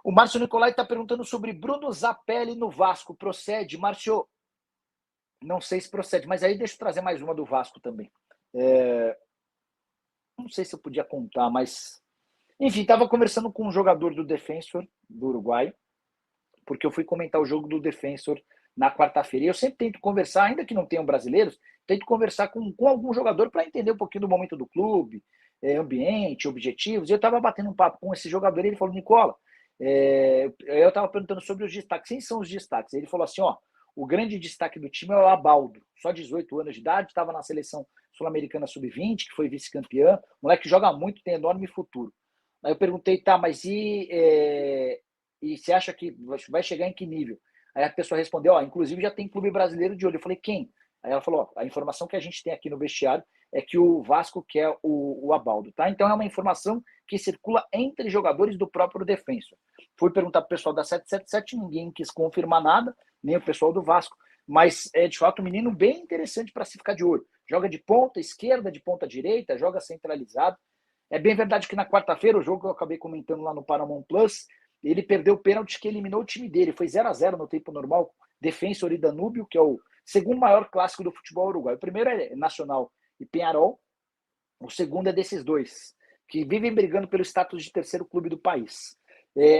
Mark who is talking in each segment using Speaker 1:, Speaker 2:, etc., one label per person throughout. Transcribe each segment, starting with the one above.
Speaker 1: O Márcio Nicolai está perguntando sobre Bruno Zapelli no Vasco. Procede? Márcio, não sei se procede, mas aí deixa eu trazer mais uma do Vasco também. Não sei se eu podia contar, mas... Enfim, estava conversando com um jogador do Defensor, do Uruguai, porque eu fui comentar o jogo do Defensor na quarta-feira. E eu sempre tento conversar, ainda que não tenham brasileiros, tento conversar com algum jogador para entender um pouquinho do momento do clube, ambiente, objetivos. E eu estava batendo um papo com esse jogador e ele falou, Nicola, eu estava perguntando sobre os destaques. Quem são os destaques? Ele falou assim, ó, o grande destaque do time é o Abaldo, só 18 anos de idade, estava na seleção sul-americana sub-20, que foi vice-campeã. O moleque joga muito, tem enorme futuro. Aí eu perguntei, tá, mas e você acha que vai chegar em que nível? Aí a pessoa respondeu, ó, inclusive já tem clube brasileiro de olho. Eu falei, quem? Aí ela falou, ó, a informação que a gente tem aqui no vestiário é que o Vasco quer o Abaldo, tá? Então é uma informação que circula entre jogadores do próprio Defensor. Fui perguntar pro pessoal da 777, ninguém quis confirmar nada, nem o pessoal do Vasco, mas é de fato um menino bem interessante para se ficar de olho. Joga de ponta esquerda, de ponta direita, joga centralizado. É bem verdade que na quarta-feira, o jogo que eu acabei comentando lá no Paramount Plus, ele perdeu o pênalti que eliminou o time dele. Foi 0-0 no tempo normal. Defensor e Danúbio, que é o segundo maior clássico do futebol uruguaio. O primeiro é Nacional e Peñarol. O segundo é desses dois, que vivem brigando pelo status de terceiro clube do país.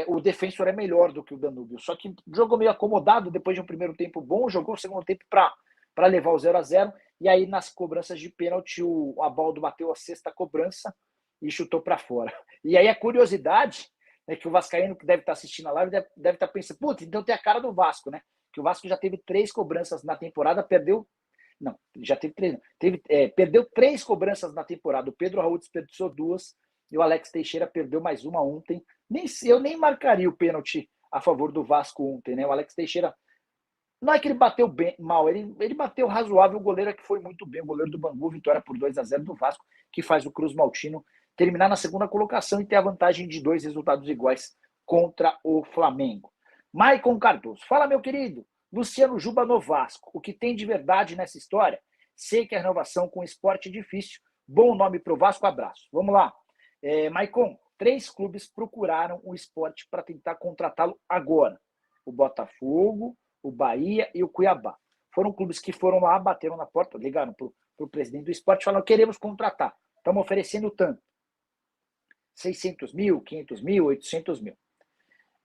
Speaker 1: O Defensor é melhor do que o Danúbio. Só que jogou meio acomodado depois de um primeiro tempo bom, jogou o segundo tempo para levar o 0-0. E aí, nas cobranças de pênalti, o Abaldo bateu a sexta cobrança e chutou para fora. E aí a curiosidade é que o vascaíno que deve estar assistindo a live deve estar pensando, putz, então tem a cara do Vasco, né? Que o Vasco já teve 3 cobranças na temporada, perdeu... Não, já teve 3, não. Perdeu 3 cobranças na temporada. O Pedro Raul desperdiçou 2 e o Alex Teixeira perdeu mais uma ontem. Eu nem marcaria o pênalti a favor do Vasco ontem, né? O Alex Teixeira, não é que ele bateu bem, mal, ele bateu razoável. O goleiro é que foi muito bem, o goleiro do Bangu, vitória por 2-0 do Vasco, que faz o Cruz Maltino terminar na segunda colocação e ter a vantagem de 2 resultados iguais contra o Flamengo. Maicon Cardoso, fala meu querido, Luciano Juba no Vasco, o que tem de verdade nessa história? Sei que a renovação com o esporte é difícil, bom nome pro Vasco, abraço. Vamos lá. Maicon, 3 clubes procuraram o esporte para tentar contratá-lo agora. O Botafogo, o Bahia e o Cuiabá. Foram clubes que foram lá, bateram na porta, ligaram para o presidente do esporte e falaram, queremos contratar, estamos oferecendo tanto. 600 mil, 500 mil, 800 mil.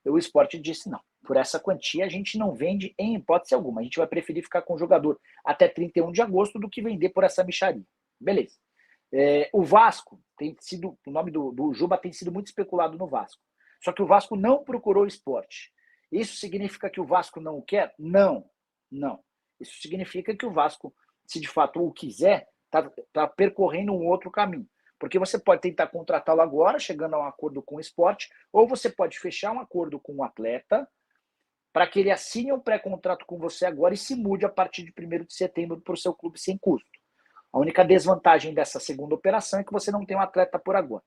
Speaker 1: O esporte disse, não, por essa quantia a gente não vende em hipótese alguma, a gente vai preferir ficar com o jogador até 31 de agosto do que vender por essa mixaria. Beleza. O Vasco, tem sido, o nome do Juba tem sido muito especulado no Vasco, só que o Vasco não procurou o esporte. Isso significa que o Vasco não o quer? Não, não. Isso significa que o Vasco, se de fato o quiser, está percorrendo um outro caminho. Porque você pode tentar contratá-lo agora, chegando a um acordo com o esporte, ou você pode fechar um acordo com o atleta para que ele assine um pré-contrato com você agora e se mude a partir de 1º de setembro para o seu clube sem custo. A única desvantagem dessa segunda operação é que você não tem um atleta por agora.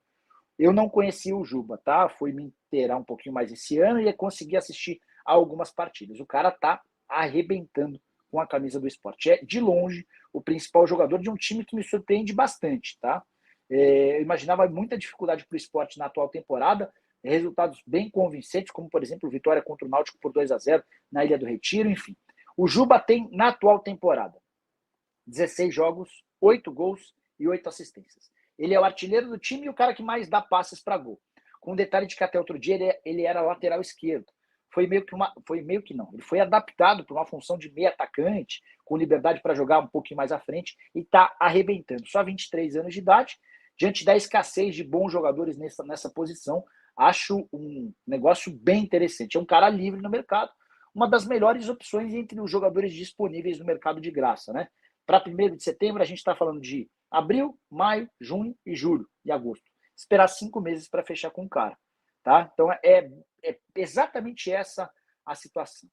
Speaker 1: Eu não conhecia o Juba, tá? Fui me inteirar um pouquinho mais esse ano e consegui assistir a algumas partidas. O cara tá arrebentando com a camisa do esporte. É, de longe, o principal jogador de um time que me surpreende bastante, tá? Eu imaginava muita dificuldade para o esporte na atual temporada, resultados bem convincentes, como, por exemplo, vitória contra o Náutico por 2-0 na Ilha do Retiro, enfim. O Juba tem, na atual temporada, 16 jogos, 8 gols e 8 assistências. Ele é o artilheiro do time e o cara que mais dá passes para gol. Com o detalhe de que até outro dia ele era lateral esquerdo. Ele foi adaptado para uma função de meio atacante, com liberdade para jogar um pouquinho mais à frente e está arrebentando. Só 23 anos de idade, diante da escassez de bons jogadores nessa posição, acho um negócio bem interessante. É um cara livre no mercado, uma das melhores opções entre os jogadores disponíveis no mercado de graça, né? Para 1º de setembro, a gente está falando de abril, maio, junho e julho e agosto. Esperar 5 meses para fechar com o cara. Tá? Então, é exatamente essa a situação.